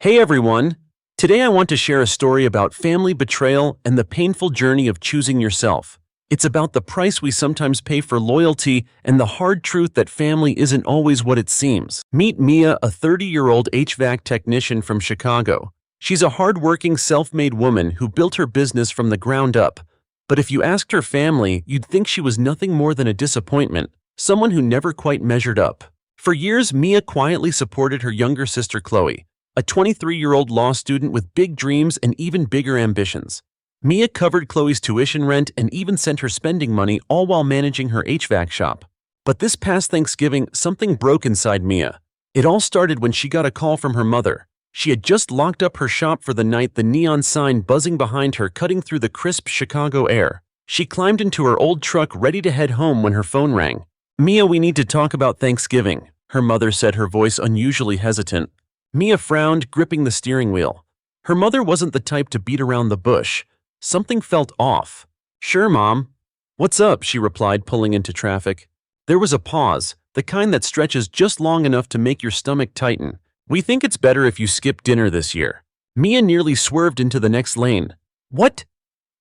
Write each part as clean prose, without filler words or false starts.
Hey everyone! Today I want to share a story about family betrayal and the painful journey of choosing yourself. It's about the price we sometimes pay for loyalty and the hard truth that family isn't always what it seems. Meet Mia, a 30-year-old HVAC technician from Chicago. She's a hard-working, self-made woman who built her business from the ground up. But if you asked her family, you'd think she was nothing more than a disappointment, someone who never quite measured up. For years, Mia quietly supported her younger sister Chloe, a 23-year-old law student with big dreams and even bigger ambitions. Mia covered Chloe's tuition rent and even sent her spending money, all while managing her HVAC shop. But this past Thanksgiving, something broke inside Mia. It all started when she got a call from her mother. She had just locked up her shop for the night, the neon sign buzzing behind her, cutting through the crisp Chicago air. She climbed into her old truck, ready to head home, when her phone rang. "Mia, we need to talk about Thanksgiving," her mother said, her voice unusually hesitant. Mia frowned, gripping the steering wheel. Her mother wasn't the type to beat around the bush. Something felt off. "Sure, Mom." "What's up?" she replied, pulling into traffic. There was a pause, the kind that stretches just long enough to make your stomach tighten. "We think it's better if you skip dinner this year." Mia nearly swerved into the next lane. What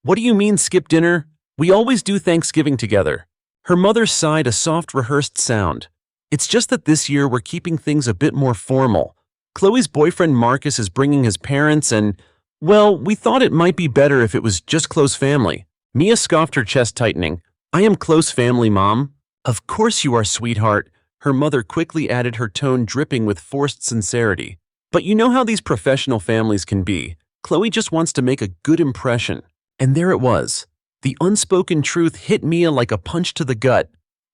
do you mean, skip dinner? We always do Thanksgiving together." Her mother sighed, a soft, rehearsed sound. "It's just that this year we're keeping things a bit more formal. Chloe's boyfriend Marcus is bringing his parents and, well, we thought it might be better if it was just close family." Mia scoffed, her chest tightening. "I am close family, Mom." "Of course you are, sweetheart," her mother quickly added, her tone dripping with forced sincerity. "But you know how these professional families can be. Chloe just wants to make a good impression." And there it was. The unspoken truth hit Mia like a punch to the gut.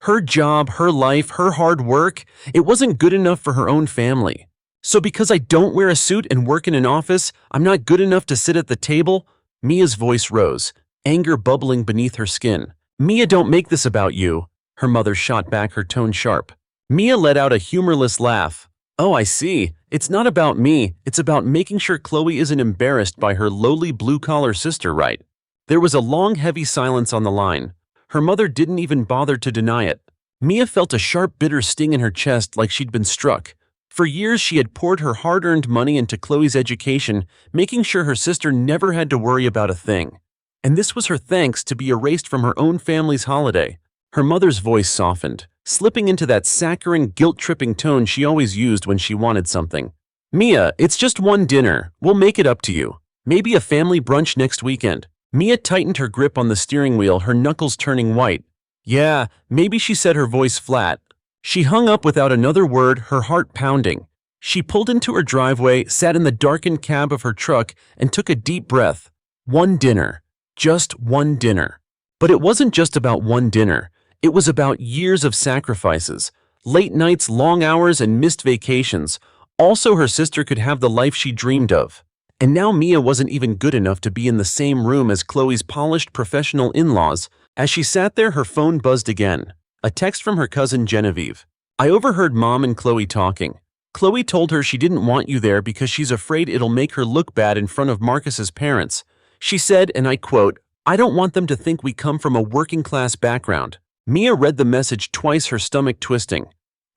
Her job, her life, her hard work, it wasn't good enough for her own family. "So because I don't wear a suit and work in an office, I'm not good enough to sit at the table?" Mia's voice rose, anger bubbling beneath her skin. "Mia, don't make this about you," her mother shot back, her tone sharp. Mia let out a humorless laugh. "Oh, I see. It's not about me. It's about making sure Chloe isn't embarrassed by her lowly blue-collar sister, right?" There was a long, heavy silence on the line. Her mother didn't even bother to deny it. Mia felt a sharp, bitter sting in her chest, like she'd been struck. For years, she had poured her hard-earned money into Chloe's education, making sure her sister never had to worry about a thing. And this was her thanks to be erased from her own family's holiday. Her mother's voice softened, slipping into that saccharine, guilt-tripping tone she always used when she wanted something. "Mia, it's just one dinner. We'll make it up to you. Maybe a family brunch next weekend." Mia tightened her grip on the steering wheel, her knuckles turning white. "Yeah, maybe," she said, her voice flat. She hung up without another word, her heart pounding. She pulled into her driveway, sat in the darkened cab of her truck, and took a deep breath. One dinner. Just one dinner. But it wasn't just about one dinner. It was about years of sacrifices, late nights, long hours, and missed vacations. Also, her sister could have the life she dreamed of. And now Mia wasn't even good enough to be in the same room as Chloe's polished professional in-laws. As she sat there, her phone buzzed again. A text from her cousin Genevieve. "I overheard Mom and Chloe talking. Chloe told her she didn't want you there because she's afraid it'll make her look bad in front of Marcus's parents. She said, and I quote, 'I don't want them to think we come from a working-class background.'" Mia read the message twice, her stomach twisting.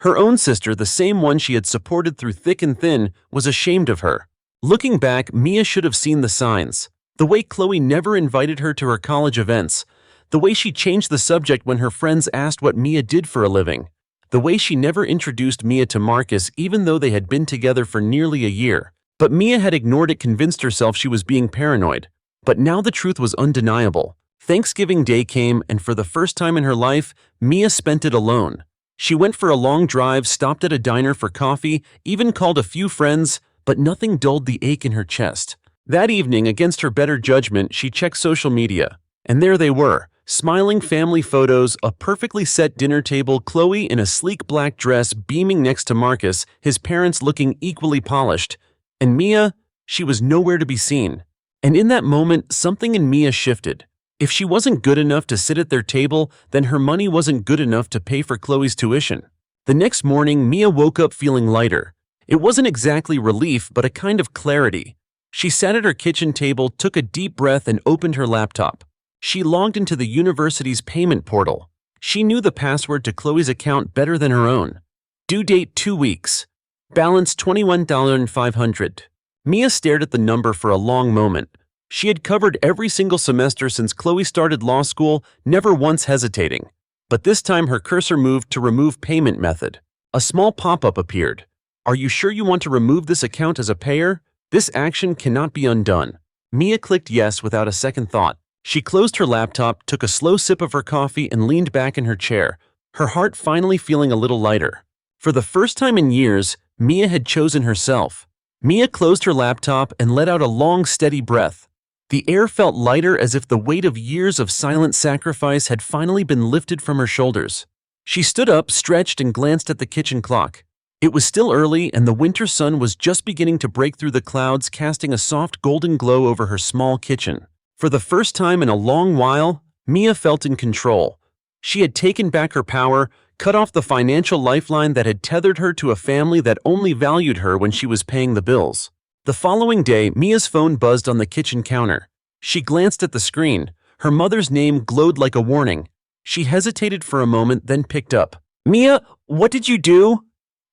Her own sister, the same one she had supported through thick and thin, was ashamed of her. Looking back, Mia should have seen the signs. The way Chloe never invited her to her college events. The way she changed the subject when her friends asked what Mia did for a living. The way she never introduced Mia to Marcus, even though they had been together for nearly a year. But Mia had ignored it, convinced herself she was being paranoid. But now the truth was undeniable. Thanksgiving Day came, and for the first time in her life, Mia spent it alone. She went for a long drive, stopped at a diner for coffee, even called a few friends, but nothing dulled the ache in her chest. That evening, against her better judgment, she checked social media. And there they were. Smiling family photos, a perfectly set dinner table, Chloe in a sleek black dress beaming next to Marcus, his parents looking equally polished. And Mia, she was nowhere to be seen. And in that moment, something in Mia shifted. If she wasn't good enough to sit at their table, then her money wasn't good enough to pay for Chloe's tuition. The next morning, Mia woke up feeling lighter. It wasn't exactly relief, but a kind of clarity. She sat at her kitchen table, took a deep breath, and opened her laptop. She logged into the university's payment portal. She knew the password to Chloe's account better than her own. Due date 2 weeks. Balance $21,500. Mia stared at the number for a long moment. She had covered every single semester since Chloe started law school, never once hesitating. But this time her cursor moved to Remove Payment Method. A small pop-up appeared. Are you sure you want to remove this account as a payer? This action cannot be undone. Mia clicked yes without a second thought. She closed her laptop, took a slow sip of her coffee, and leaned back in her chair, her heart finally feeling a little lighter. For the first time in years, Mia had chosen herself. Mia closed her laptop and let out a long, steady breath. The air felt lighter, as if the weight of years of silent sacrifice had finally been lifted from her shoulders. She stood up, stretched, and glanced at the kitchen clock. It was still early, and the winter sun was just beginning to break through the clouds, casting a soft golden glow over her small kitchen. For the first time in a long while, Mia felt in control. She had taken back her power, cut off the financial lifeline that had tethered her to a family that only valued her when she was paying the bills. The following day, Mia's phone buzzed on the kitchen counter. She glanced at the screen. Her mother's name glowed like a warning. She hesitated for a moment, then picked up. "Mia, what did you do?"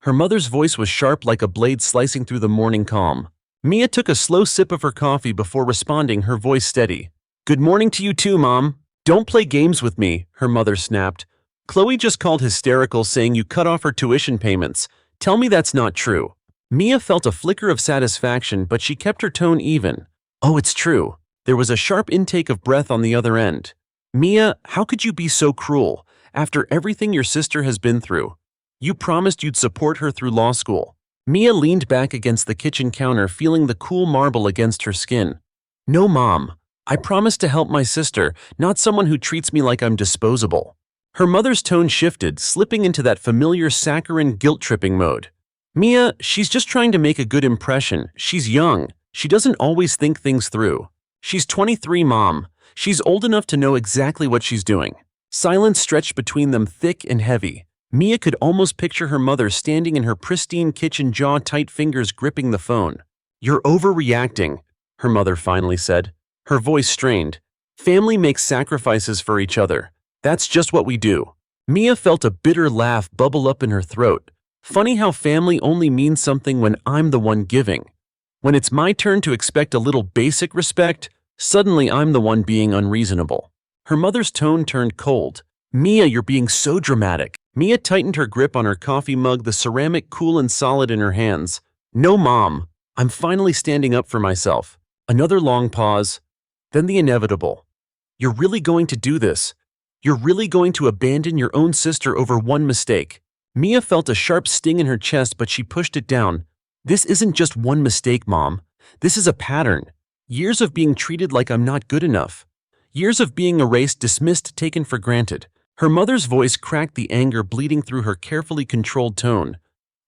Her mother's voice was sharp like a blade slicing through the morning calm. Mia took a slow sip of her coffee before responding, her voice steady. "Good morning to you too, Mom. Don't play games with me," her mother snapped. "Chloe just called hysterical, saying you cut off her tuition payments. Tell me that's not true." Mia felt a flicker of satisfaction, but she kept her tone even. "Oh, it's true." There was a sharp intake of breath on the other end. "Mia, how could you be so cruel, after everything your sister has been through? You promised you'd support her through law school." Mia leaned back against the kitchen counter, feeling the cool marble against her skin. "No, Mom. I promised to help my sister, not someone who treats me like I'm disposable." Her mother's tone shifted, slipping into that familiar saccharine guilt-tripping mode. "Mia, she's just trying to make a good impression. She's young. She doesn't always think things through. She's 23, Mom. She's old enough to know exactly what she's doing." Silence stretched between them, thick and heavy. Mia could almost picture her mother standing in her pristine kitchen, jaw-tight fingers gripping the phone. "You're overreacting," her mother finally said. Her voice strained. "Family makes sacrifices for each other. That's just what we do." Mia felt a bitter laugh bubble up in her throat. Funny how family only means something when I'm the one giving. When it's my turn to expect a little basic respect, suddenly I'm the one being unreasonable. Her mother's tone turned cold. "Mia, you're being so dramatic." Mia tightened her grip on her coffee mug, the ceramic cool and solid in her hands. "No, Mom. I'm finally standing up for myself." Another long pause, then the inevitable. "You're really going to do this? You're really going to abandon your own sister over one mistake?" Mia felt a sharp sting in her chest, but she pushed it down. "This isn't just one mistake, Mom. This is a pattern. Years of being treated like I'm not good enough. Years of being erased, dismissed, taken for granted." Her mother's voice cracked, the anger bleeding through her carefully controlled tone.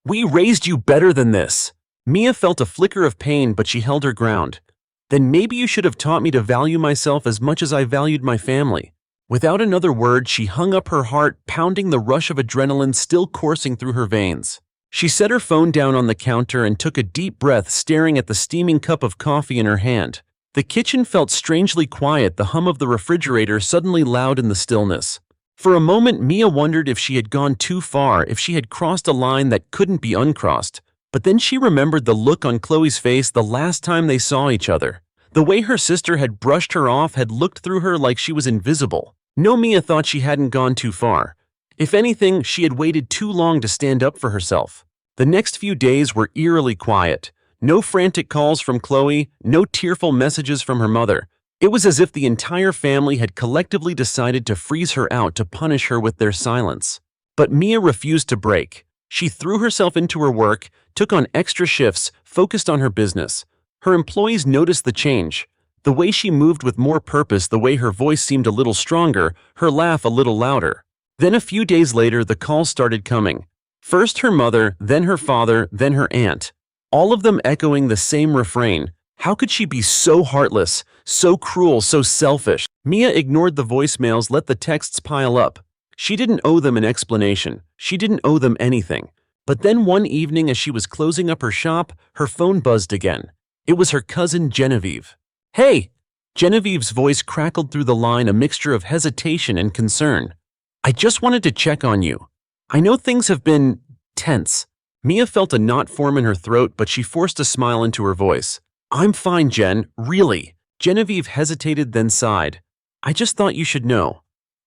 "We raised you better than this." Mia felt a flicker of pain, but she held her ground. "Then maybe you should have taught me to value myself as much as I valued my family." Without another word, she hung up her heart, pounding, the rush of adrenaline still coursing through her veins. She set her phone down on the counter and took a deep breath, staring at the steaming cup of coffee in her hand. The kitchen felt strangely quiet, the hum of the refrigerator suddenly loud in the stillness. For a moment, Mia wondered if she had gone too far, if she had crossed a line that couldn't be uncrossed. But then she remembered the look on Chloe's face the last time they saw each other. The way her sister had brushed her off, had looked through her like she was invisible. No, Mia thought she hadn't gone too far. If anything, she had waited too long to stand up for herself. The next few days were eerily quiet. No frantic calls from Chloe, no tearful messages from her mother. It was as if the entire family had collectively decided to freeze her out, to punish her with their silence. But Mia refused to break. She threw herself into her work, took on extra shifts, focused on her business. Her employees noticed the change. The way she moved with more purpose, the way her voice seemed a little stronger, her laugh a little louder. Then a few days later, the calls started coming. First her mother, then her father, then her aunt. All of them echoing the same refrain. How could she be so heartless, so cruel, so selfish? Mia ignored the voicemails, let the texts pile up. She didn't owe them an explanation. She didn't owe them anything. But then one evening, as she was closing up her shop, her phone buzzed again. It was her cousin Genevieve. "Hey!" Genevieve's voice crackled through the line, a mixture of hesitation and concern. "I just wanted to check on you. I know things have been tense. Mia felt a knot form in her throat, but she forced a smile into her voice. I'm fine, Jen, really. Genevieve hesitated, then sighed. I just thought you should know.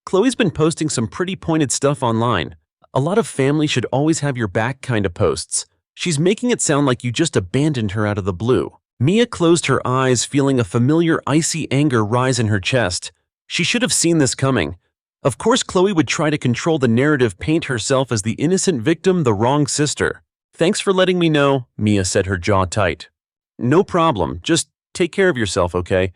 Chloe's been posting some pretty pointed stuff online. A lot of family should always have your back kind of posts. She's making it sound like you just abandoned her out of the blue. Mia closed her eyes, feeling a familiar icy anger rise in her chest. She should have seen this coming. Of course, Chloe would try to control the narrative, paint herself as the innocent victim, the wrong sister. Thanks for letting me know, Mia said, her jaw tight. No problem, just take care of yourself, okay?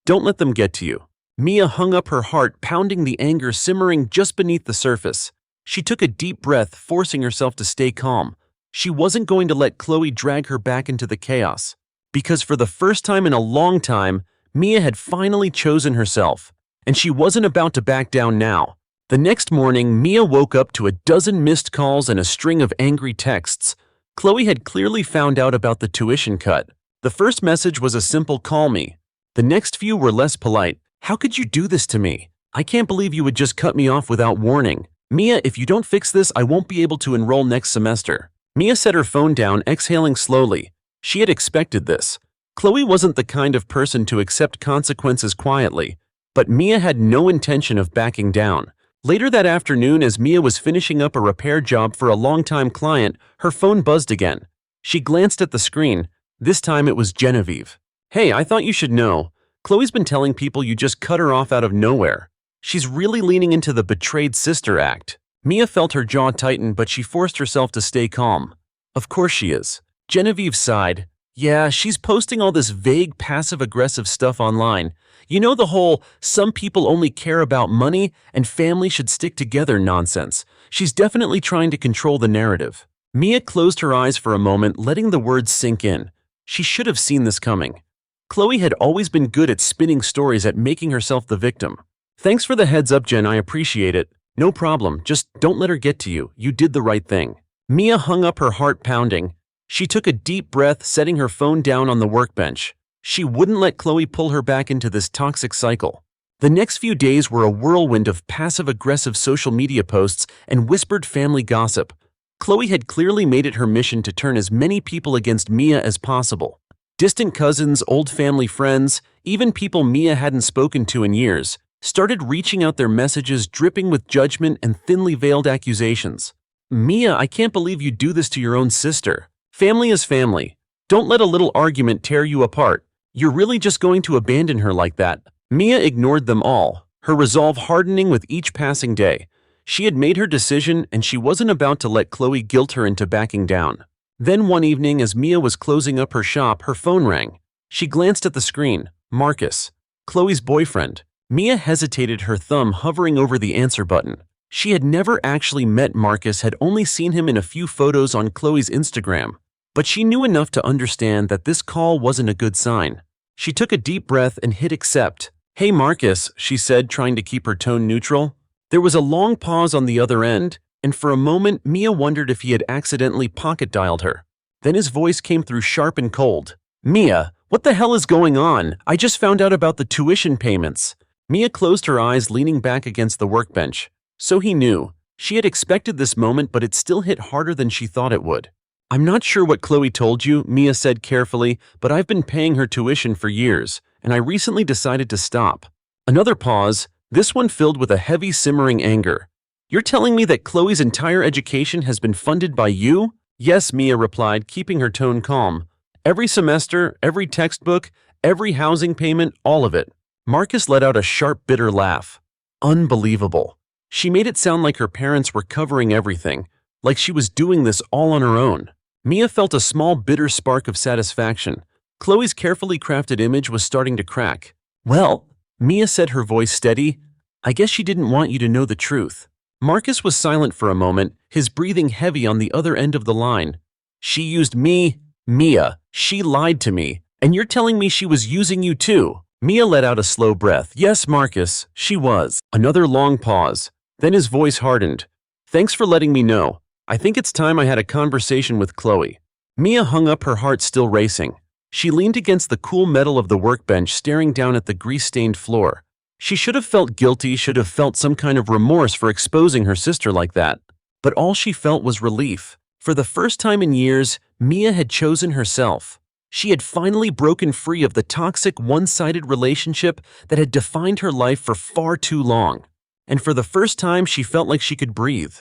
Don't let them get to you. Mia hung up her heart, pounding the anger simmering just beneath the surface. She took a deep breath, forcing herself to stay calm. She wasn't going to let Chloe drag her back into the chaos. Because for the first time in a long time, Mia had finally chosen herself. And she wasn't about to back down now. The next morning, Mia woke up to a dozen missed calls and a string of angry texts. Chloe had clearly found out about the tuition cut. The first message was a simple "call me." The next few were less polite. How could you do this to me? I can't believe you would just cut me off without warning. Mia, if you don't fix this, I won't be able to enroll next semester. Mia set her phone down, exhaling slowly. She had expected this. Chloe wasn't the kind of person to accept consequences quietly. But Mia had no intention of backing down. Later that afternoon, as Mia was finishing up a repair job for a longtime client, her phone buzzed again. She glanced at the screen. This time it was Genevieve. Hey, I thought you should know. Chloe's been telling people you just cut her off out of nowhere. She's really leaning into the betrayed sister act. Mia felt her jaw tighten, but she forced herself to stay calm. Of course she is. Genevieve sighed. Yeah, she's posting all this vague, passive-aggressive stuff online. You know, the whole "some people only care about money and family should stick together" nonsense. She's definitely trying to control the narrative. Mia closed her eyes for a moment, letting the words sink in. She should have seen this coming. Chloe had always been good at spinning stories, at making herself the victim. Thanks for the heads up, Jen, I appreciate it. No problem, just don't let her get to you. You did the right thing. Mia hung up, her heart pounding. She took a deep breath, setting her phone down on the workbench. She wouldn't let Chloe pull her back into this toxic cycle. The next few days were a whirlwind of passive-aggressive social media posts and whispered family gossip. Chloe had clearly made it her mission to turn as many people against Mia as possible. Distant cousins, old family friends, even people Mia hadn't spoken to in years, started reaching out, their messages dripping with judgment and thinly veiled accusations. Mia, I can't believe you do this to your own sister. Family is family. Don't let a little argument tear you apart. You're really just going to abandon her like that? Mia ignored them all, her resolve hardening with each passing day. She had made her decision, and she wasn't about to let Chloe guilt her into backing down. Then one evening, as Mia was closing up her shop, her phone rang. She glanced at the screen. Marcus, Chloe's boyfriend. Mia hesitated, her thumb hovering over the answer button. She had never actually met Marcus, had only seen him in a few photos on Chloe's Instagram. But she knew enough to understand that this call wasn't a good sign. She took a deep breath and hit accept. Hey Marcus, she said, trying to keep her tone neutral. There was a long pause on the other end, and for a moment Mia wondered if he had accidentally pocket-dialed her. Then his voice came through sharp and cold. Mia, what the hell is going on? I just found out about the tuition payments. Mia closed her eyes, leaning back against the workbench. So he knew. She had expected this moment, but it still hit harder than she thought it would. I'm not sure what Chloe told you, Mia said carefully, but I've been paying her tuition for years, and I recently decided to stop. Another pause, this one filled with a heavy, simmering anger. You're telling me that Chloe's entire education has been funded by you? Yes, Mia replied, keeping her tone calm. Every semester, every textbook, every housing payment, all of it. Marcus let out a sharp, bitter laugh. Unbelievable. She made it sound like her parents were covering everything, like she was doing this all on her own. Mia felt a small, bitter spark of satisfaction. Chloe's carefully crafted image was starting to crack. Well, Mia said, her voice steady, I guess she didn't want you to know the truth. Marcus was silent for a moment, his breathing heavy on the other end of the line. She used me? Mia, she lied to me, and you're telling me she was using you too? Mia let out a slow breath. Yes, Marcus, she was. Another long pause. Then his voice hardened. Thanks for letting me know. I think it's time I had a conversation with Chloe. Mia hung up, her heart still racing. She leaned against the cool metal of the workbench, staring down at the grease-stained floor. She should have felt guilty, should have felt some kind of remorse for exposing her sister like that. But all she felt was relief. For the first time in years, Mia had chosen herself. She had finally broken free of the toxic, one-sided relationship that had defined her life for far too long. And for the first time, she felt like she could breathe.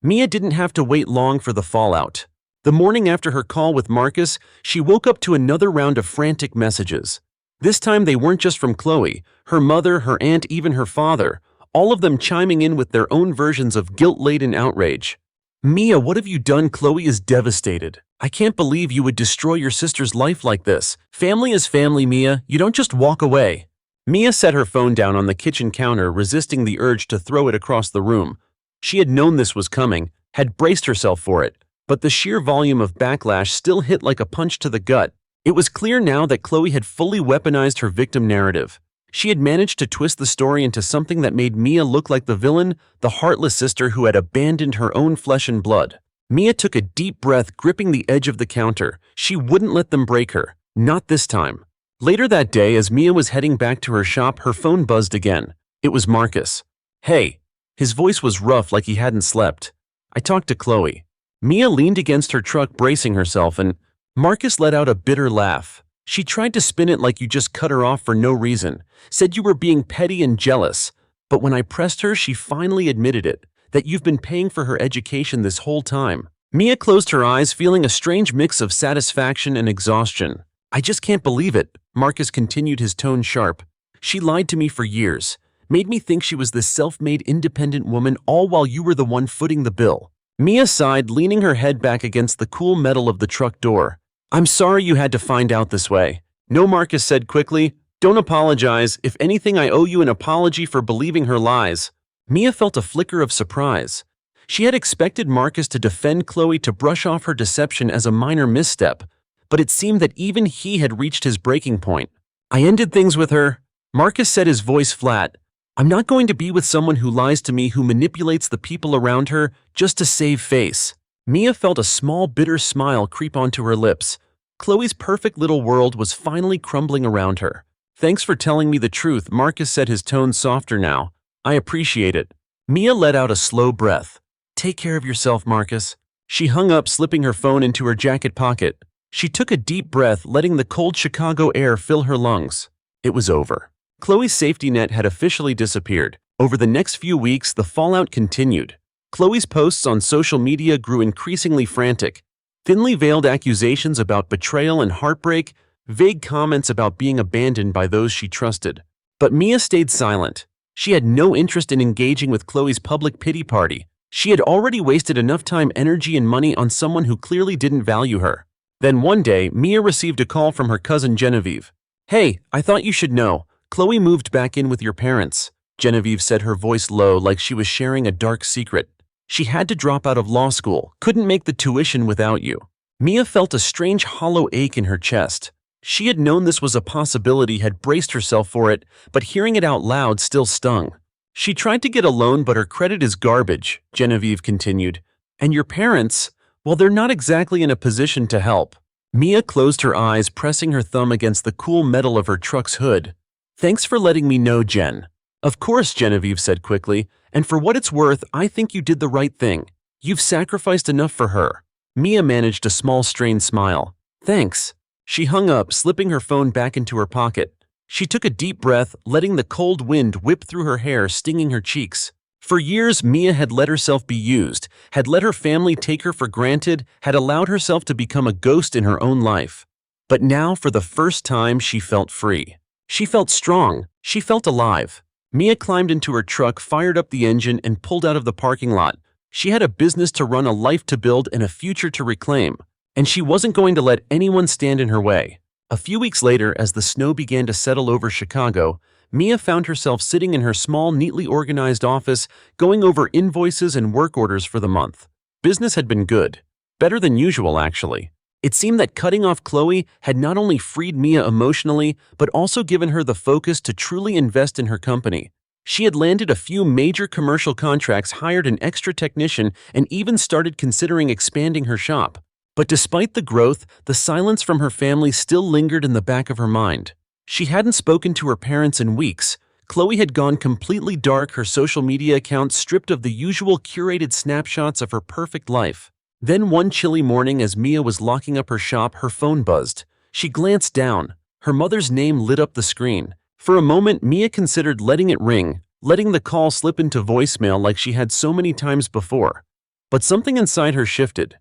Mia didn't have to wait long for the fallout. The morning after her call with Marcus, she woke up to another round of frantic messages. This time they weren't just from Chloe, her mother, her aunt, even her father, all of them chiming in with their own versions of guilt-laden outrage. "Mia, what have you done? Chloe is devastated. I can't believe you would destroy your sister's life like this. Family is family, Mia. You don't just walk away." Mia set her phone down on the kitchen counter, resisting the urge to throw it across the room. She had known this was coming, had braced herself for it, but the sheer volume of backlash still hit like a punch to the gut. It was clear now that Chloe had fully weaponized her victim narrative. She had managed to twist the story into something that made Mia look like the villain, the heartless sister who had abandoned her own flesh and blood. Mia took a deep breath, gripping the edge of the counter. She wouldn't let them break her. Not this time. Later that day, as Mia was heading back to her shop, her phone buzzed again. It was Marcus. "Hey." His voice was rough, like he hadn't slept. "I talked to Chloe." Mia leaned against her truck, bracing herself, and Marcus let out a bitter laugh. "She tried to spin it like you just cut her off for no reason, said you were being petty and jealous. But when I pressed her, she finally admitted it, that you've been paying for her education this whole time." Mia closed her eyes, feeling a strange mix of satisfaction and exhaustion. "I just can't believe it," Marcus continued, his tone sharp. "She lied to me for years, made me think she was this self-made independent woman, all while you were the one footing the bill." Mia sighed, leaning her head back against the cool metal of the truck door. "I'm sorry you had to find out this way." "No," Marcus said quickly. "Don't apologize. If anything, I owe you an apology for believing her lies." Mia felt a flicker of surprise. She had expected Marcus to defend Chloe, to brush off her deception as a minor misstep, but it seemed that even he had reached his breaking point. "I ended things with her," Marcus said, his voice flat. "I'm not going to be with someone who lies to me, who manipulates the people around her just to save face." Mia felt a small, bitter smile creep onto her lips. Chloe's perfect little world was finally crumbling around her. "Thanks for telling me the truth," Marcus said, his tone softer now. "I appreciate it." Mia let out a slow breath. "Take care of yourself, Marcus." She hung up, slipping her phone into her jacket pocket. She took a deep breath, letting the cold Chicago air fill her lungs. It was over. Chloe's safety net had officially disappeared. Over the next few weeks, the fallout continued. Chloe's posts on social media grew increasingly frantic. Thinly veiled accusations about betrayal and heartbreak, vague comments about being abandoned by those she trusted. But Mia stayed silent. She had no interest in engaging with Chloe's public pity party. She had already wasted enough time, energy, and money on someone who clearly didn't value her. Then one day, Mia received a call from her cousin Genevieve. "Hey, I thought you should know. Chloe moved back in with your parents," Genevieve said, her voice low, like she was sharing a dark secret. "She had to drop out of law school, couldn't make the tuition without you." Mia felt a strange hollow ache in her chest. She had known this was a possibility, had braced herself for it, but hearing it out loud still stung. "She tried to get a loan, but her credit is garbage," Genevieve continued. "And your parents, well, they're not exactly in a position to help." Mia closed her eyes, pressing her thumb against the cool metal of her truck's hood. "Thanks for letting me know, Jen." "Of course," Genevieve said quickly, "and for what it's worth, I think you did the right thing. You've sacrificed enough for her." Mia managed a small, strained smile. "Thanks." She hung up, slipping her phone back into her pocket. She took a deep breath, letting the cold wind whip through her hair, stinging her cheeks. For years, Mia had let herself be used, had let her family take her for granted, had allowed herself to become a ghost in her own life. But now, for the first time, she felt free. She felt strong. She felt alive. Mia climbed into her truck, fired up the engine, and pulled out of the parking lot. She had a business to run, a life to build, and a future to reclaim. And she wasn't going to let anyone stand in her way. A few weeks later, as the snow began to settle over Chicago, Mia found herself sitting in her small, neatly organized office, going over invoices and work orders for the month. Business had been good. Better than usual, actually. It seemed that cutting off Chloe had not only freed Mia emotionally, but also given her the focus to truly invest in her company. She had landed a few major commercial contracts, hired an extra technician, and even started considering expanding her shop. But despite the growth, the silence from her family still lingered in the back of her mind. She hadn't spoken to her parents in weeks. Chloe had gone completely dark, her social media accounts stripped of the usual curated snapshots of her perfect life. Then one chilly morning as Mia was locking up her shop, her phone buzzed. She glanced down. Her mother's name lit up the screen. For a moment, Mia considered letting it ring, letting the call slip into voicemail like she had so many times before. But something inside her shifted.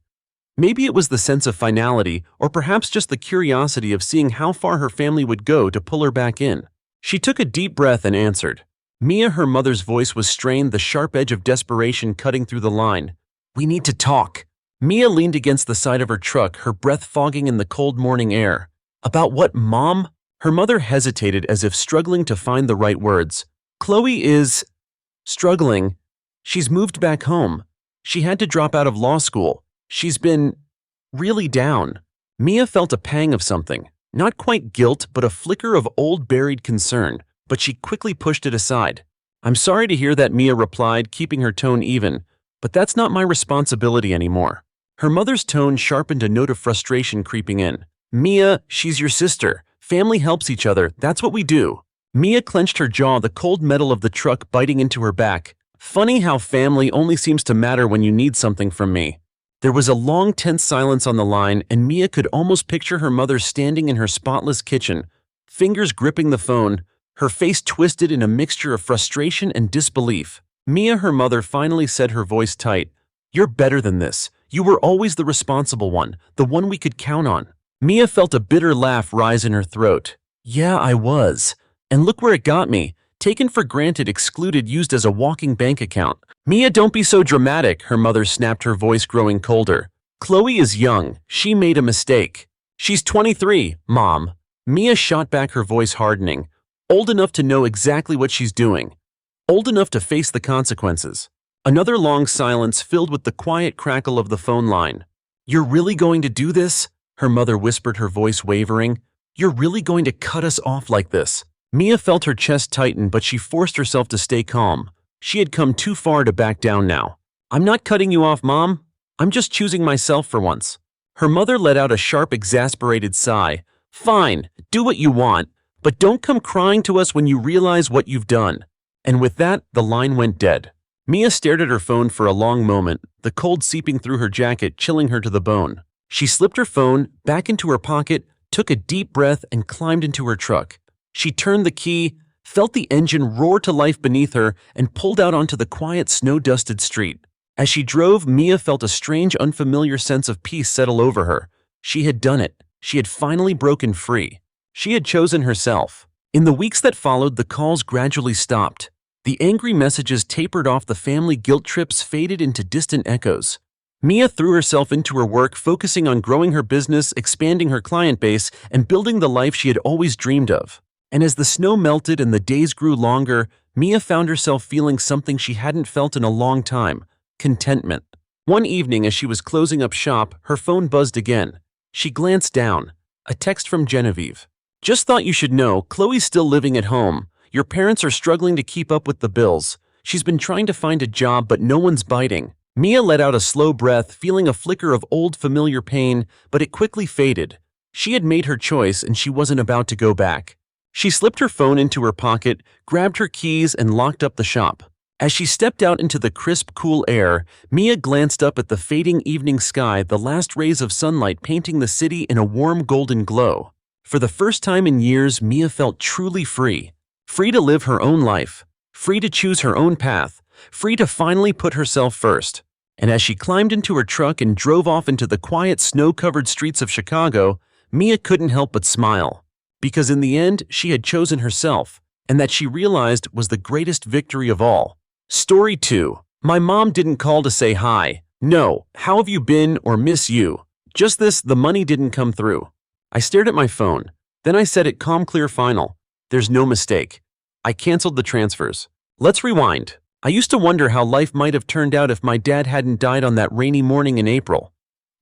Maybe it was the sense of finality, or perhaps just the curiosity of seeing how far her family would go to pull her back in. She took a deep breath and answered. Mia, her mother's voice was strained, the sharp edge of desperation cutting through the line. "We need to talk." Mia leaned against the side of her truck, her breath fogging in the cold morning air. "About what, Mom?" Her mother hesitated as if struggling to find the right words. "Chloe is struggling. She's moved back home. She had to drop out of law school. She's been really down." Mia felt a pang of something. Not quite guilt, but a flicker of old buried concern, but she quickly pushed it aside. "I'm sorry to hear that," Mia replied, keeping her tone even, "but that's not my responsibility anymore." Her mother's tone sharpened, a note of frustration creeping in. "Mia, she's your sister. Family helps each other, that's what we do." Mia clenched her jaw, the cold metal of the truck biting into her back. "Funny how family only seems to matter when you need something from me." There was a long, tense silence on the line, and Mia could almost picture her mother standing in her spotless kitchen, fingers gripping the phone, her face twisted in a mixture of frustration and disbelief. "Mia," her mother finally said, her voice tight, "you're better than this. You were always the responsible one, the one we could count on." Mia felt a bitter laugh rise in her throat. "Yeah, I was. And look where it got me. Taken for granted, excluded, used as a walking bank account." "Mia, don't be so dramatic," her mother snapped, her voice growing colder. "Chloe is young. She made a mistake." "She's 23, Mom." Mia shot back, her voice hardening. "Old enough to know exactly what she's doing. Old enough to face the consequences." Another long silence filled with the quiet crackle of the phone line. "You're really going to do this?" her mother whispered, her voice wavering. "You're really going to cut us off like this?" Mia felt her chest tighten, but she forced herself to stay calm. She had come too far to back down now. "I'm not cutting you off, Mom. I'm just choosing myself for once." Her mother let out a sharp, exasperated sigh. "Fine, do what you want, but don't come crying to us when you realize what you've done." And with that, the line went dead. Mia stared at her phone for a long moment, the cold seeping through her jacket, chilling her to the bone. She slipped her phone back into her pocket, took a deep breath, and climbed into her truck. She turned the key, felt the engine roar to life beneath her, and pulled out onto the quiet, snow-dusted street. As she drove, Mia felt a strange, unfamiliar sense of peace settle over her. She had done it. She had finally broken free. She had chosen herself. In the weeks that followed, the calls gradually stopped. The angry messages tapered off, the family guilt trips faded into distant echoes. Mia threw herself into her work, focusing on growing her business, expanding her client base, and building the life she had always dreamed of. And as the snow melted and the days grew longer, Mia found herself feeling something she hadn't felt in a long time: contentment. One evening, as she was closing up shop, her phone buzzed again. She glanced down. A text from Genevieve. "Just thought you should know, Chloe's still living at home. Your parents are struggling to keep up with the bills. She's been trying to find a job, but no one's biting." Mia let out a slow breath, feeling a flicker of old familiar pain, but it quickly faded. She had made her choice, and she wasn't about to go back. She slipped her phone into her pocket, grabbed her keys, and locked up the shop. As she stepped out into the crisp, cool air, Mia glanced up at the fading evening sky, the last rays of sunlight painting the city in a warm golden glow. For the first time in years, Mia felt truly free. Free to live her own life. Free to choose her own path. Free to finally put herself first. And as she climbed into her truck and drove off into the quiet, snow-covered streets of Chicago, Mia couldn't help but smile. Because in the end, she had chosen herself, and that she realized was the greatest victory of all. Story 2. My mom didn't call to say hi. No, how have you been, or miss you. Just this: the money didn't come through. I stared at my phone. Then I said it calm, clear, final. There's no mistake. I canceled the transfers. Let's rewind. I used to wonder how life might have turned out if my dad hadn't died on that rainy morning in April.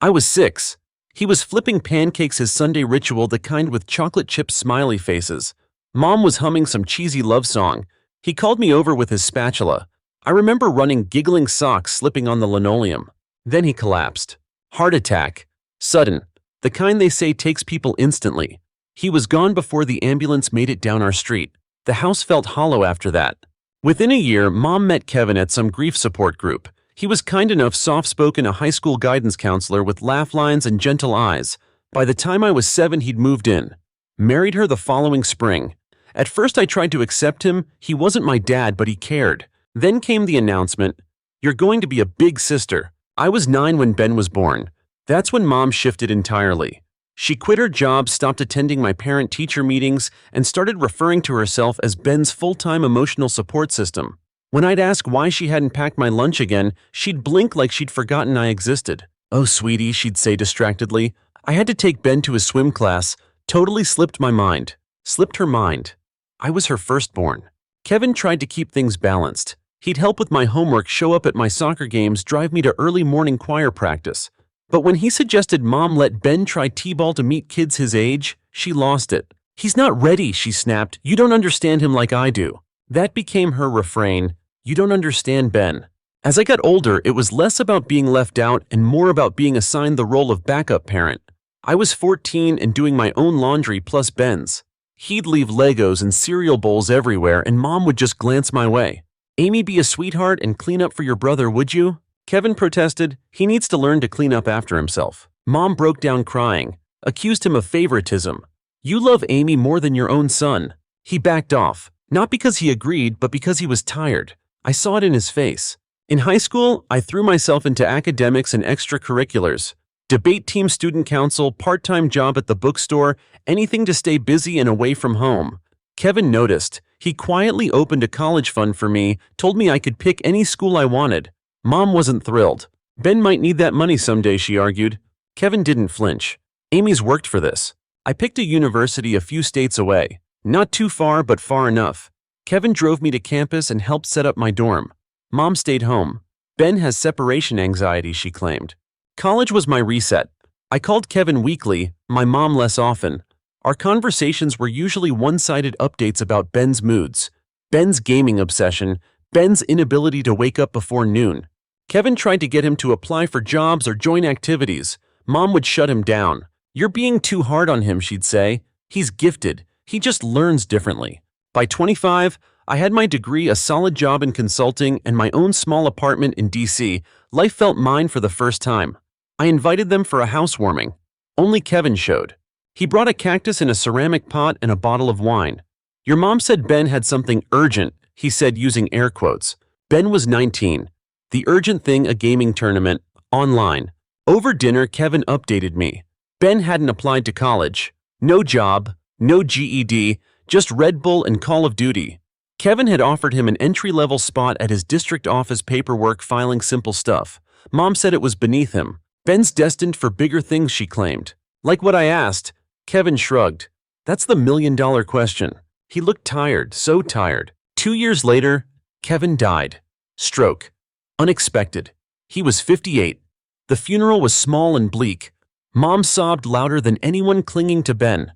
I was 6. He was flipping pancakes, his Sunday ritual, the kind with chocolate chip smiley faces. Mom was humming some cheesy love song. He called me over with his spatula. I remember running, giggling, socks slipping on the linoleum. Then he collapsed. Heart attack. Sudden. The kind they say takes people instantly. He was gone before the ambulance made it down our street. The house felt hollow after that. Within a year, Mom met Kevin at some grief support group. He was kind enough, soft-spoken, a high school guidance counselor with laugh lines and gentle eyes. By the time I was 7, he'd moved in. Married her the following spring. At first I tried to accept him. He wasn't my dad, but he cared. Then came the announcement, "You're going to be a big sister." I was 9 when Ben was born. That's when Mom shifted entirely. She quit her job, stopped attending my parent-teacher meetings, and started referring to herself as Ben's full-time emotional support system. When I'd ask why she hadn't packed my lunch again, she'd blink like she'd forgotten I existed. "Oh, sweetie," she'd say distractedly. "I had to take Ben to his swim class." Totally slipped her mind. I was her firstborn. Kevin tried to keep things balanced. He'd help with my homework, show up at my soccer games, drive me to early morning choir practice. But when he suggested Mom let Ben try t-ball to meet kids his age, she lost it. "He's not ready," she snapped. "You don't understand him like I do." That became her refrain. "You don't understand Ben." As I got older, it was less about being left out and more about being assigned the role of backup parent. I was 14 and doing my own laundry plus Ben's. He'd leave Legos and cereal bowls everywhere, and Mom would just glance my way. "Amy, be a sweetheart and clean up for your brother, would you?" Kevin protested. "He needs to learn to clean up after himself." Mom broke down crying, accused him of favoritism. "You love Amy more than your own son." He backed off, not because he agreed, but because he was tired. I saw it in his face. In high school, I threw myself into academics and extracurriculars. Debate team, student council, part-time job at the bookstore, anything to stay busy and away from home. Kevin noticed. He quietly opened a college fund for me, told me I could pick any school I wanted. Mom wasn't thrilled. "Ben might need that money someday," she argued. Kevin didn't flinch. "Amy's worked for this." I picked a university a few states away. Not too far, but far enough. Kevin drove me to campus and helped set up my dorm. Mom stayed home. "Ben has separation anxiety," she claimed. College was my reset. I called Kevin weekly, my mom less often. Our conversations were usually one-sided updates about Ben's moods, Ben's gaming obsession, Ben's inability to wake up before noon. Kevin tried to get him to apply for jobs or join activities. Mom would shut him down. "You're being too hard on him," she'd say. "He's gifted. He just learns differently." By 25, I had my degree, a solid job in consulting, and my own small apartment in DC. Life felt mine for the first time. I invited them for a housewarming. Only Kevin showed. He brought a cactus in a ceramic pot and a bottle of wine. "Your mom said Ben had something urgent," he said using air quotes. Ben was 19. The urgent thing, a gaming tournament, online. Over dinner, Kevin updated me. Ben hadn't applied to college. No job, no GED, just Red Bull and Call of Duty. Kevin had offered him an entry-level spot at his district office, paperwork, filing, simple stuff. Mom said it was beneath him. "Ben's destined for bigger things," she claimed. Like what I asked, Kevin shrugged. "That's the million-dollar question." He looked tired, so tired. 2 years later, Kevin died. Stroke. Unexpected. He was 58. The funeral was small and bleak. Mom sobbed louder than anyone clinging to Ben.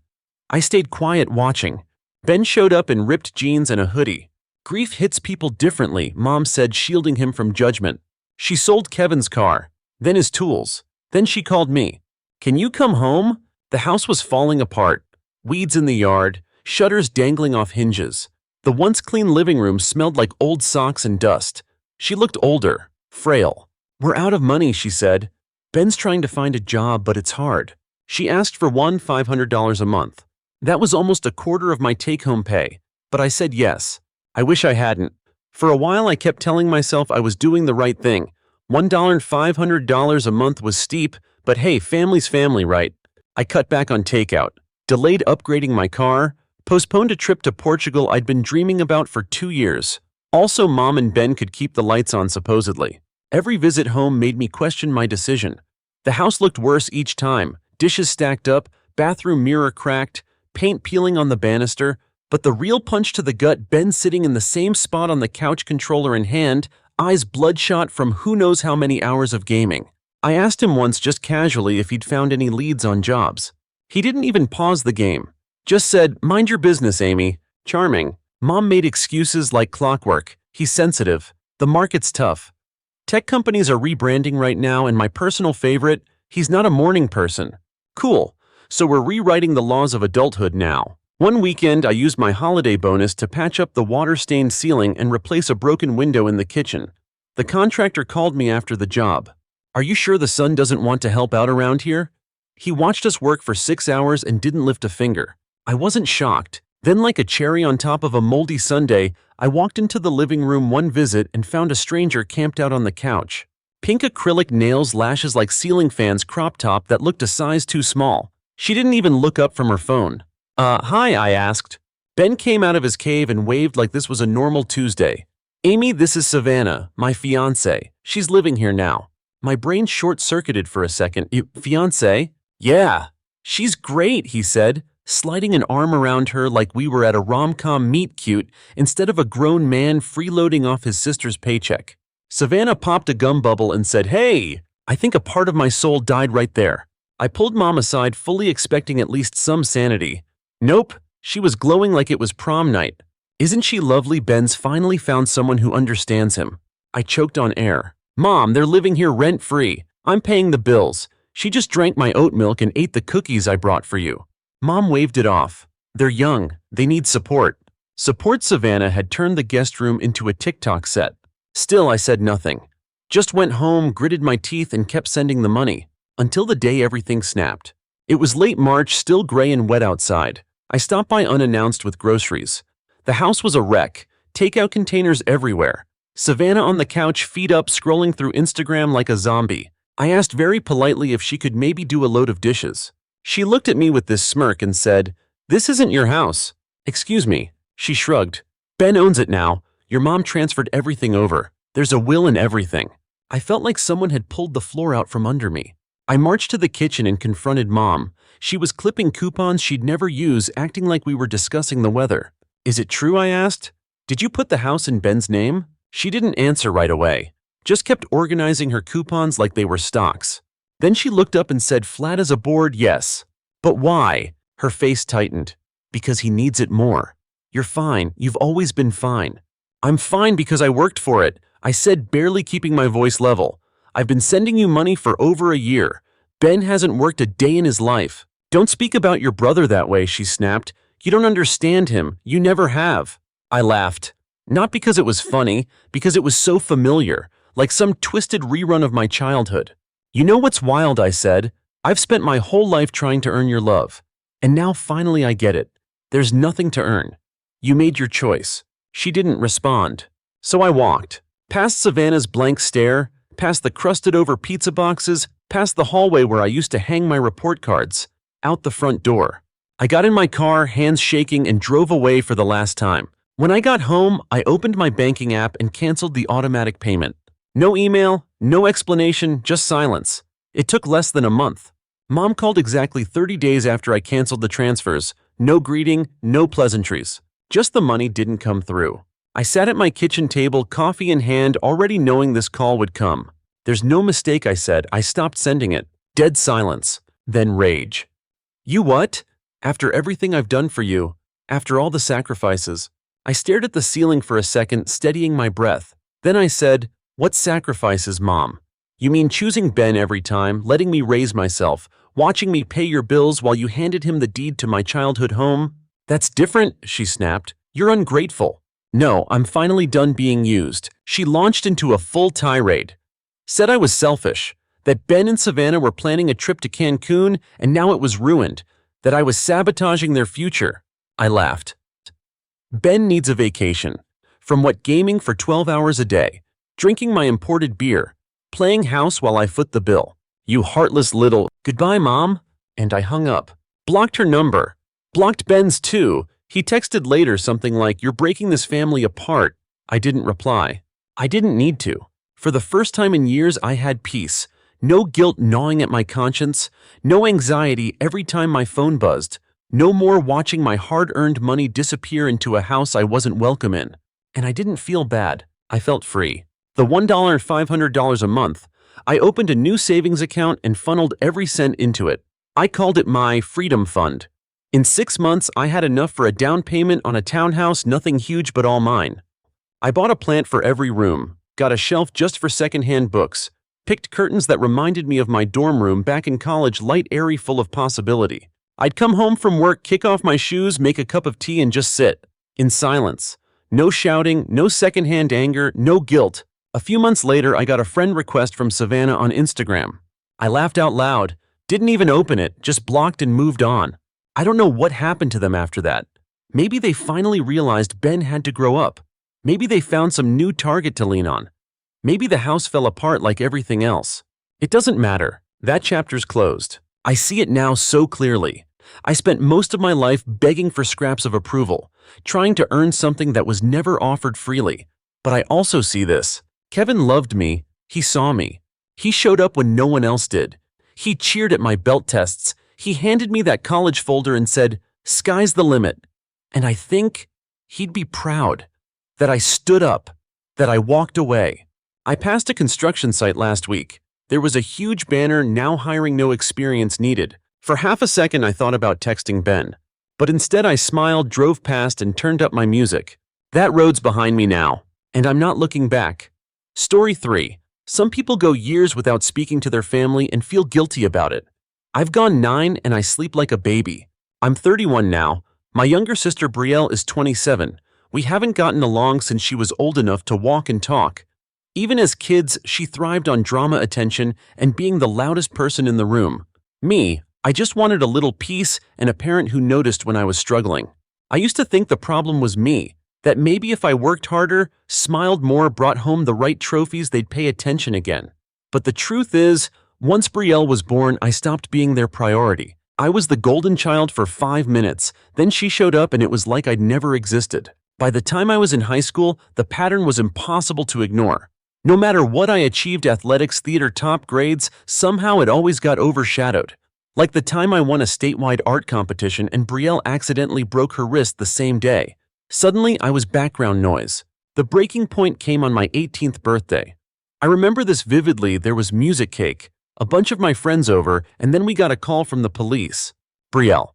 I stayed quiet watching. Ben showed up in ripped jeans and a hoodie. "Grief hits people differently," Mom said, shielding him from judgment. She sold Kevin's car, then his tools. Then she called me. "Can you come home?" The house was falling apart. Weeds in the yard, shutters dangling off hinges. The once clean living room smelled like old socks and dust. She looked older, frail. "We're out of money," she said. "Ben's trying to find a job, but it's hard." She asked for $500 a month. That was almost a quarter of my take-home pay, but I said yes. I wish I hadn't. For a while I kept telling myself I was doing the right thing. $1,500 a month was steep, but hey, family's family, right? I cut back on takeout, delayed upgrading my car, postponed a trip to Portugal I'd been dreaming about for 2 years. Also, Mom and Ben could keep the lights on supposedly. Every visit home made me question my decision. The house looked worse each time, dishes stacked up, bathroom mirror cracked, paint peeling on the banister, but the real punch to the gut, Ben sitting in the same spot on the couch, controller in hand, eyes bloodshot from who knows how many hours of gaming. I asked him once just casually if he'd found any leads on jobs. He didn't even pause the game. Just said, "Mind your business, Amy." Charming. Mom made excuses like clockwork. "He's sensitive. The market's tough." Tech companies are rebranding right now, and my personal favorite, "He's not a morning person." Cool. So we're rewriting the laws of adulthood now. One weekend, I used my holiday bonus to patch up the water-stained ceiling and replace a broken window in the kitchen. The contractor called me after the job. Are you sure the son doesn't want to help out around here? He watched us work for 6 hours and didn't lift a finger. I wasn't shocked. Then, like a cherry on top of a moldy sundae, I walked into the living room one visit and found a stranger camped out on the couch. Pink acrylic nails, lashes like ceiling fans, crop top that looked a size too small. She didn't even look up from her phone. Hi, I asked. Ben came out of his cave and waved like this was a normal Tuesday. Amy, this is Savannah, my fiancé. She's living here now. My brain short-circuited for a second. Fiancé? Yeah. She's great, he said, sliding an arm around her like we were at a rom-com meet-cute instead of a grown man freeloading off his sister's paycheck. Savannah popped a gum bubble and said, "Hey!" I think a part of my soul died right there. I pulled Mom aside, fully expecting at least some sanity. Nope, she was glowing like it was prom night. Isn't she lovely? Ben's finally found someone who understands him. I choked on air. Mom, they're living here rent-free. I'm paying the bills. She just drank my oat milk and ate the cookies I brought for you. Mom waved it off. They're young. They need support. Support. Savannah had turned the guest room into a TikTok set. Still, I said nothing. Just went home, gritted my teeth, and kept sending the money. Until the day everything snapped. It was late March, still gray and wet outside. I stopped by unannounced with groceries. The house was a wreck. Takeout containers everywhere. Savannah on the couch, feet up, scrolling through Instagram like a zombie. I asked very politely if she could maybe do a load of dishes. She looked at me with this smirk and said, "This isn't your house." Excuse me. She shrugged. Ben owns it now. Your mom transferred everything over. There's a will and everything. I felt like someone had pulled the floor out from under me. I marched to the kitchen and confronted Mom. She was clipping coupons she'd never use, acting like we were discussing the weather. Is it true? I asked. Did you put the house in Ben's name? She didn't answer right away. Just kept organizing her coupons like they were stocks. Then she looked up and said flat as a board, "Yes." But why? Her face tightened. Because he needs it more. You're fine. You've always been fine. I'm fine because I worked for it, I said, barely keeping my voice level. I've been sending you money for over a year. Ben hasn't worked a day in his life. Don't speak about your brother that way, she snapped. You don't understand him. You never have. I laughed. Not because it was funny, because it was so familiar, like some twisted rerun of my childhood. You know what's wild, I said. I've spent my whole life trying to earn your love. And now finally I get it. There's nothing to earn. You made your choice. She didn't respond. So I walked. Past Savannah's blank stare, past the crusted-over pizza boxes, past the hallway where I used to hang my report cards, out the front door. I got in my car, hands shaking, and drove away for the last time. When I got home, I opened my banking app and canceled the automatic payment. No email, no explanation, just silence. It took less than a month. Mom called exactly 30 days after I canceled the transfers. No greeting, no pleasantries. Just the money didn't come through. I sat at my kitchen table, coffee in hand, already knowing this call would come. There's no mistake, I said. I stopped sending it. Dead silence. Then rage. You what? After everything I've done for you, after all the sacrifices. I stared at the ceiling for a second, steadying my breath. Then I said, "What sacrifices, Mom? You mean choosing Ben every time, letting me raise myself, watching me pay your bills while you handed him the deed to my childhood home? That's different," she snapped. "You're ungrateful." No, I'm finally done being used. She launched into a full tirade. Said I was selfish, that Ben and Savannah were planning a trip to Cancun and now it was ruined, that I was sabotaging their future. I laughed. Ben needs a vacation. From what, gaming for 12 hours a day, drinking my imported beer, playing house while I foot the bill. You heartless little... Goodbye, Mom. And I hung up. Blocked her number. Blocked Ben's too. He texted later something like, "You're breaking this family apart." I didn't reply. I didn't need to. For the first time in years, I had peace. No guilt gnawing at my conscience. No anxiety every time my phone buzzed. No more watching my hard-earned money disappear into a house I wasn't welcome in. And I didn't feel bad. I felt free. The $1 $500 a month. I opened a new savings account and funneled every cent into it. I called it my Freedom Fund. In 6 months, I had enough for a down payment on a townhouse, nothing huge but all mine. I bought a plant for every room, got a shelf just for secondhand books, picked curtains that reminded me of my dorm room back in college, light, airy, full of possibility. I'd come home from work, kick off my shoes, make a cup of tea, and just sit. In silence. No shouting, no secondhand anger, no guilt. A few months later, I got a friend request from Savannah on Instagram. I laughed out loud, didn't even open it, just blocked and moved on. I don't know what happened to them after that. Maybe they finally realized Ben had to grow up. Maybe they found some new target to lean on. Maybe the house fell apart like everything else. It doesn't matter. That chapter's closed. I see it now so clearly. I spent most of my life begging for scraps of approval, trying to earn something that was never offered freely. But I also see this. Kevin loved me. He saw me. He showed up when no one else did. He cheered at my belt tests. He handed me that college folder and said, "Sky's the limit." And I think he'd be proud that I stood up, that I walked away. I passed a construction site last week. There was a huge banner, "Now hiring, no experience needed." For half a second, I thought about texting Ben. But instead, I smiled, drove past, and turned up my music. That road's behind me now, and I'm not looking back. Story 3. Some people go years without speaking to their family and feel guilty about it. I've gone 9 and I sleep like a baby. I'm 31 now. My younger sister Brielle is 27. We haven't gotten along since she was old enough to walk and talk. Even as kids, she thrived on drama attention and being the loudest person in the room. Me, I just wanted a little peace and a parent who noticed when I was struggling. I used to think the problem was me, that maybe if I worked harder, smiled more, brought home the right trophies, they'd pay attention again. But the truth is, once Brielle was born, I stopped being their priority. I was the golden child for 5 minutes, then she showed up and it was like I'd never existed. By the time I was in high school, the pattern was impossible to ignore. No matter what I achieved, athletics, theater, top grades, somehow it always got overshadowed. Like the time I won a statewide art competition and Brielle accidentally broke her wrist the same day. Suddenly, I was background noise. The breaking point came on my 18th birthday. I remember this vividly. There was music cake, a bunch of my friends over, and then we got a call from the police. Brielle,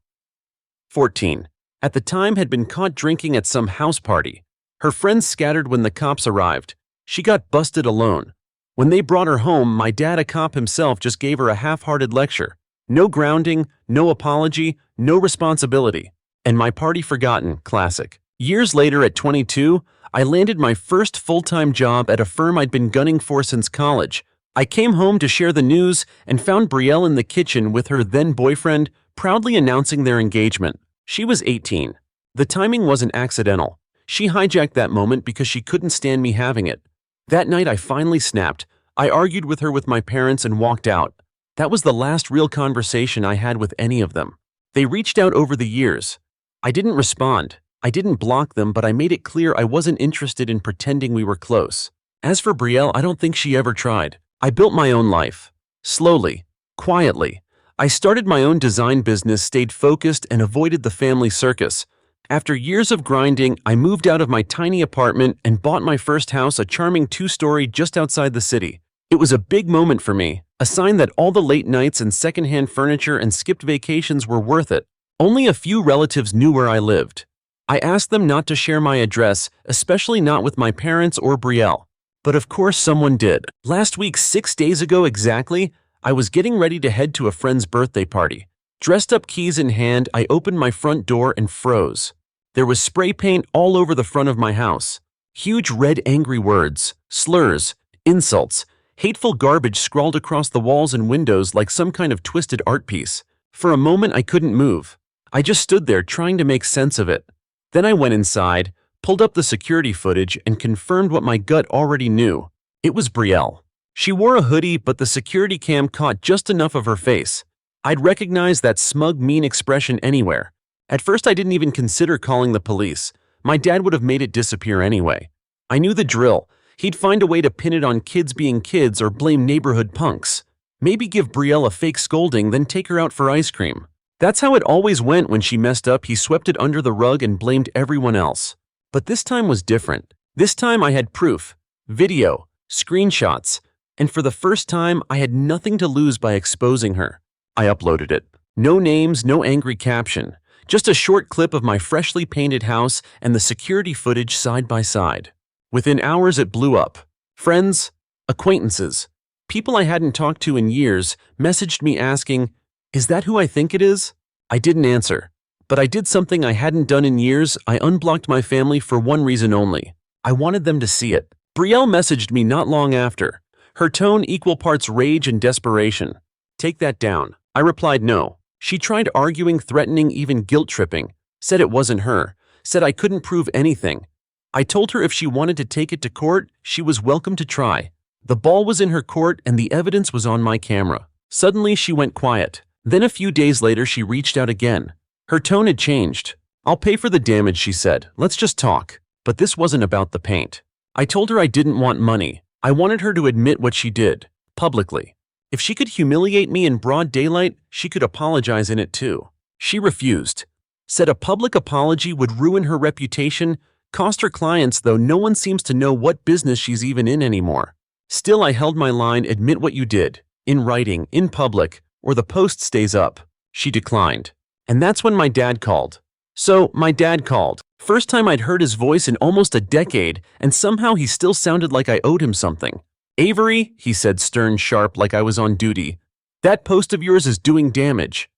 14, at the time had been caught drinking at some house party. Her friends scattered when the cops arrived. She got busted alone. When they brought her home, my dad, a cop himself, just gave her a half-hearted lecture. No grounding, no apology, no responsibility. And my party forgotten, classic. Years later, at 22, I landed my first full-time job at a firm I'd been gunning for since college. I came home to share the news and found Brielle in the kitchen with her then-boyfriend, proudly announcing their engagement. She was 18. The timing wasn't accidental. She hijacked that moment because she couldn't stand me having it. That night, I finally snapped. I argued with her with my parents and walked out. That was the last real conversation I had with any of them. They reached out over the years. I didn't respond. I didn't block them, but I made it clear I wasn't interested in pretending we were close. As for Brielle, I don't think she ever tried. I built my own life. Slowly, quietly. I started my own design business, stayed focused, and avoided the family circus. After years of grinding, I moved out of my tiny apartment and bought my first house, a charming 2-story just outside the city. It was a big moment for me, a sign that all the late nights and secondhand furniture and skipped vacations were worth it. Only a few relatives knew where I lived. I asked them not to share my address, especially not with my parents or Brielle. But of course someone did. Last week, 6 days ago exactly, I was getting ready to head to a friend's birthday party. Dressed up, keys in hand, I opened my front door and froze. There was spray paint all over the front of my house. Huge red angry words, slurs, insults, hateful garbage scrawled across the walls and windows like some kind of twisted art piece. For a moment, I couldn't move. I just stood there trying to make sense of it. Then I went inside, pulled up the security footage, and confirmed what my gut already knew. It was Brielle. She wore a hoodie, but the security cam caught just enough of her face. I'd recognize that smug, mean expression anywhere. At first, I didn't even consider calling the police. My dad would have made it disappear anyway. I knew the drill. He'd find a way to pin it on kids being kids or blame neighborhood punks. Maybe give Brielle a fake scolding, then take her out for ice cream. That's how it always went when she messed up. He swept it under the rug and blamed everyone else. But this time was different. This time I had proof, video, screenshots, and for the first time I had nothing to lose by exposing her. I uploaded it. No names, no angry caption. Just a short clip of my freshly painted house and the security footage side by side. Within hours it blew up. Friends, acquaintances, people I hadn't talked to in years messaged me asking, "Is that who I think it is?" I didn't answer. But I did something I hadn't done in years. I unblocked my family for one reason only. I wanted them to see it. Brielle messaged me not long after, her tone equal parts rage and desperation. Take that down. I replied no. She tried arguing, threatening, even guilt-tripping, said it wasn't her, said I couldn't prove anything. I told her if she wanted to take it to court, she was welcome to try. The ball was in her court and the evidence was on my camera. Suddenly she went quiet. Then a few days later she reached out again. Her tone had changed. I'll pay for the damage, she said. Let's just talk. But this wasn't about the paint. I told her I didn't want money. I wanted her to admit what she did, publicly. If she could humiliate me in broad daylight, she could apologize in it too. She refused. Said a public apology would ruin her reputation, cost her clients, though no one seems to know what business she's even in anymore. Still, I held my line, admit what you did, in writing, in public, or the post stays up. She declined. And that's when my dad called. So, my dad called. First time I'd heard his voice in almost a decade, and somehow he still sounded like I owed him something. Avery, he said, stern, sharp, like I was on duty. That post of yours is doing damage.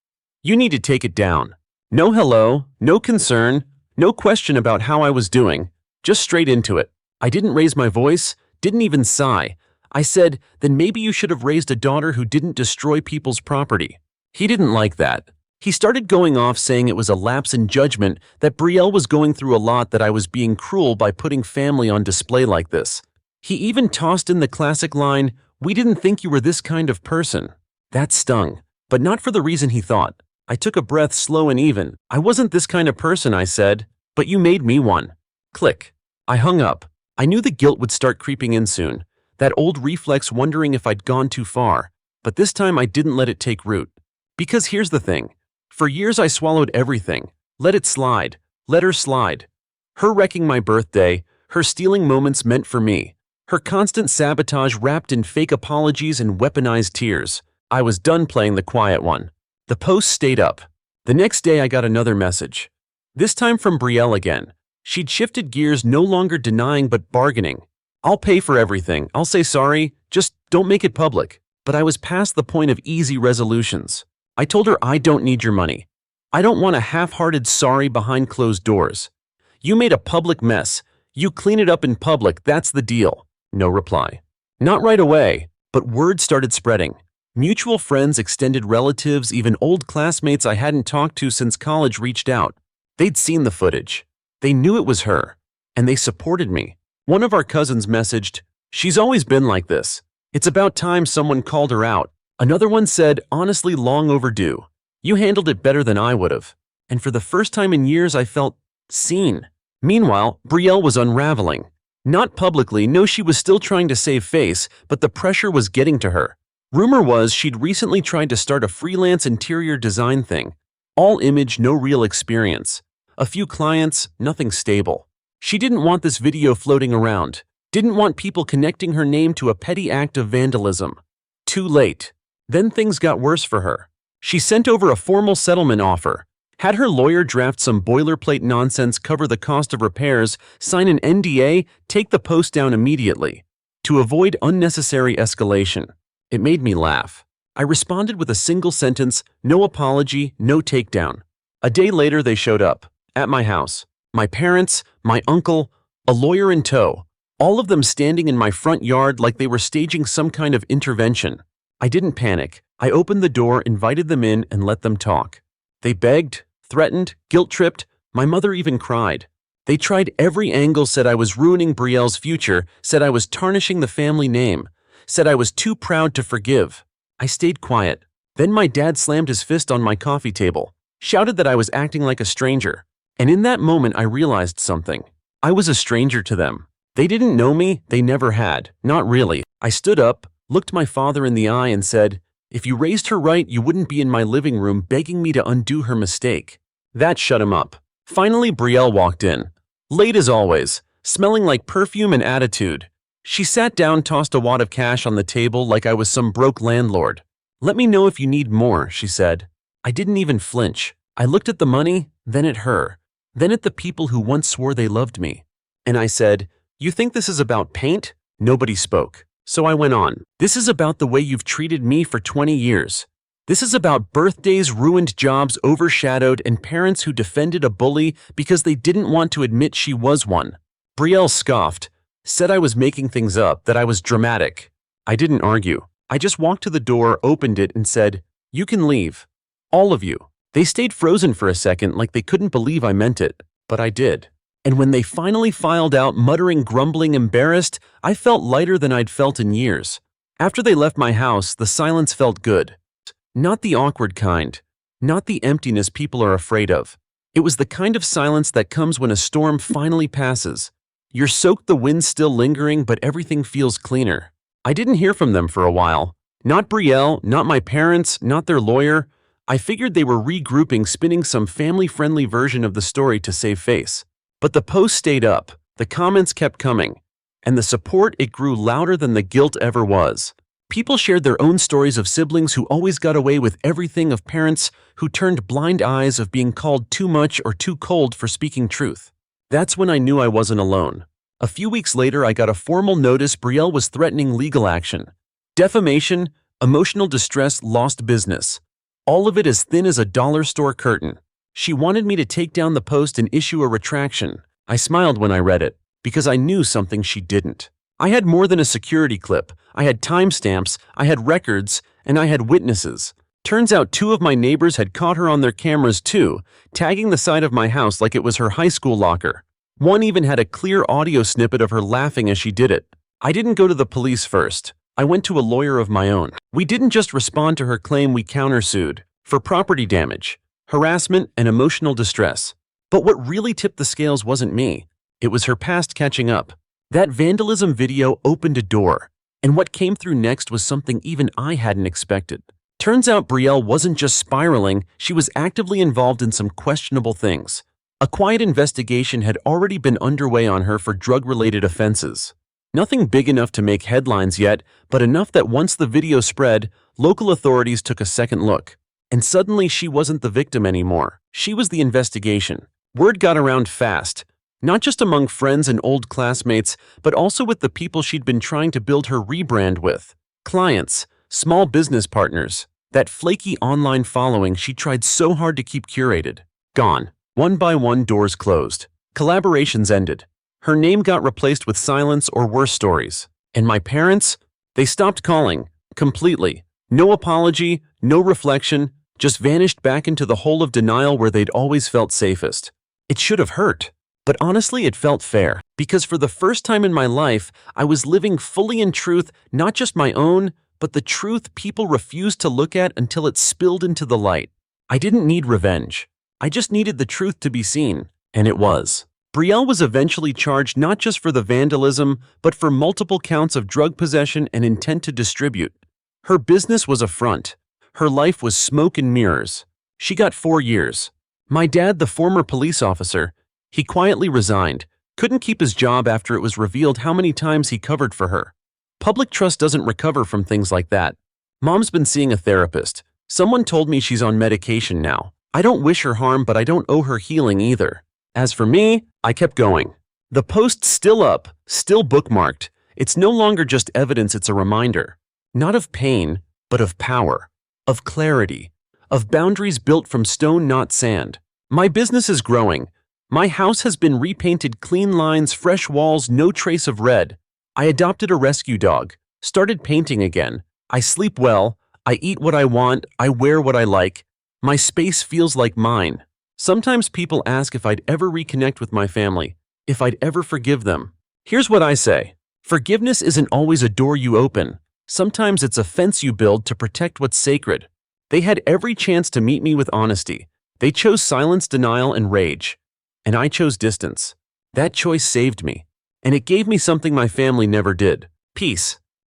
You need to take it down. No hello, no concern, no question about how I was doing. Just straight into it. I didn't raise my voice, didn't even sigh. I said, then maybe you should have raised a daughter who didn't destroy people's property. He didn't like that. He started going off, saying it was a lapse in judgment, that Brielle was going through a lot, that I was being cruel by putting family on display like this. He even tossed in the classic line, "We didn't think you were this kind of person." That stung, but not for the reason he thought. I took a breath, slow and even. I wasn't this kind of person, I said, but you made me one. Click. I hung up. I knew the guilt would start creeping in soon, that old reflex wondering if I'd gone too far, but this time I didn't let it take root. Because here's the thing. For years I swallowed everything, let it slide, let her slide. Her wrecking my birthday, her stealing moments meant for me, her constant sabotage wrapped in fake apologies and weaponized tears. I was done playing the quiet one. The post stayed up. The next day I got another message. This time from Brielle again. She'd shifted gears, no longer denying but bargaining. I'll pay for everything, I'll say sorry, just don't make it public. But I was past the point of easy resolutions. I told her I don't need your money. I don't want a half-hearted sorry behind closed doors. You made a public mess. You clean it up in public, that's the deal. No reply. Not right away, but word started spreading. Mutual friends, extended relatives, even old classmates I hadn't talked to since college reached out. They'd seen the footage. They knew it was her. And they supported me. One of our cousins messaged, "She's always been like this. It's about time someone called her out." Another one said, "Honestly, long overdue. You handled it better than I would have." And for the first time in years, I felt seen. Meanwhile, Brielle was unraveling. Not publicly, no, she was still trying to save face, but the pressure was getting to her. Rumor was she'd recently tried to start a freelance interior design thing. All image, no real experience. A few clients, nothing stable. She didn't want this video floating around. Didn't want people connecting her name to a petty act of vandalism. Too late. Then things got worse for her. She sent over a formal settlement offer, had her lawyer draft some boilerplate nonsense, cover the cost of repairs, sign an NDA, take the post down immediately, to avoid unnecessary escalation. It made me laugh. I responded with a single sentence, no apology, no takedown. A day later they showed up, at my house. My parents, my uncle, a lawyer in tow, all of them standing in my front yard like they were staging some kind of intervention. I didn't panic. I opened the door, invited them in, and let them talk. They begged, threatened, guilt-tripped. My mother even cried. They tried every angle, said I was ruining Brielle's future, said I was tarnishing the family name, said I was too proud to forgive. I stayed quiet. Then my dad slammed his fist on my coffee table, shouted that I was acting like a stranger. And in that moment I realized something. I was a stranger to them. They didn't know me, they never had, not really. I stood up, looked my father in the eye and said, "If you raised her right, you wouldn't be in my living room begging me to undo her mistake." That shut him up. Finally, Brielle walked in. Late as always, smelling like perfume and attitude. She sat down, tossed a wad of cash on the table like I was some broke landlord. "Let me know if you need more," she said. I didn't even flinch. I looked at the money, then at her, then at the people who once swore they loved me. And I said, "You think this is about paint?" Nobody spoke. So I went on. "This is about the way you've treated me for 20 years. This is about birthdays, ruined jobs, overshadowed, and parents who defended a bully because they didn't want to admit she was one." Brielle scoffed. said I was making things up, that I was dramatic. I didn't argue. I just walked to the door, opened it, and said, "You can leave. All of you." They stayed frozen for a second like they couldn't believe I meant it, but I did. And when they finally filed out, muttering, grumbling, embarrassed, I felt lighter than I'd felt in years. After they left my house, the silence felt good. Not the awkward kind. Not the emptiness people are afraid of. It was the kind of silence that comes when a storm finally passes. You're soaked, the wind's still lingering, but everything feels cleaner. I didn't hear from them for a while. Not Brielle, not my parents, not their lawyer. I figured they were regrouping, spinning some family-friendly version of the story to save face. But the post stayed up, the comments kept coming, and the support, it grew louder than the guilt ever was. People shared their own stories of siblings who always got away with everything, of parents who turned blind eyes, of being called too much or too cold for speaking truth. That's when I knew I wasn't alone. A few weeks later, I got a formal notice Brielle was threatening legal action. Defamation, emotional distress, lost business. All of it as thin as a dollar store curtain. She wanted me to take down the post and issue a retraction. I smiled when I read it, because I knew something she didn't. I had more than a security clip. I had timestamps, I had records, and I had witnesses. Turns out 2 of my neighbors had caught her on their cameras too, tagging the side of my house like it was her high school locker. One even had a clear audio snippet of her laughing as she did it. I didn't go to the police first. I went to a lawyer of my own. We didn't just respond to her claim, we countersued for property damage, harassment, and emotional distress. But what really tipped the scales wasn't me. It was her past catching up. That vandalism video opened a door, and what came through next was something even I hadn't expected. Turns out Brielle wasn't just spiraling, she was actively involved in some questionable things. A quiet investigation had already been underway on her for drug-related offenses. Nothing big enough to make headlines yet, but enough that once the video spread, local authorities took a second look. And suddenly she wasn't the victim anymore. She was the investigation. Word got around fast, not just among friends and old classmates, but also with the people she'd been trying to build her rebrand with. Clients, small business partners, that flaky online following she tried so hard to keep curated. Gone. One by one, doors closed. Collaborations ended. Her name got replaced with silence or worse stories. And my parents? They stopped calling. Completely. No apology, no reflection, just vanished back into the hole of denial where they'd always felt safest. It should have hurt. But honestly, it felt fair. Because for the first time in my life, I was living fully in truth, not just my own, but the truth people refused to look at until it spilled into the light. I didn't need revenge. I just needed the truth to be seen. And it was. Brielle was eventually charged not just for the vandalism, but for multiple counts of drug possession and intent to distribute. Her business was a front. Her life was smoke and mirrors. She got 4 years. My dad, the former police officer, he quietly resigned, couldn't keep his job after it was revealed how many times he covered for her. Public trust doesn't recover from things like that. Mom's been seeing a therapist. Someone told me she's on medication now. I don't wish her harm, but I don't owe her healing either. As for me, I kept going. The post's still up, still bookmarked. It's no longer just evidence, it's a reminder. Not of pain, but of power, of clarity, of boundaries built from stone, not sand. My business is growing. My house has been repainted, clean lines, fresh walls, no trace of red. I adopted a rescue dog, started painting again. I sleep well, I eat what I want, I wear what I like. My space feels like mine. Sometimes people ask if I'd ever reconnect with my family, if I'd ever forgive them. Here's what I say. Forgiveness isn't always a door you open. Sometimes it's a fence you build to protect what's sacred. They had every chance to meet me with honesty. They chose silence, denial, and rage. And I chose distance. That choice saved me. And it gave me something my family never did. Peace.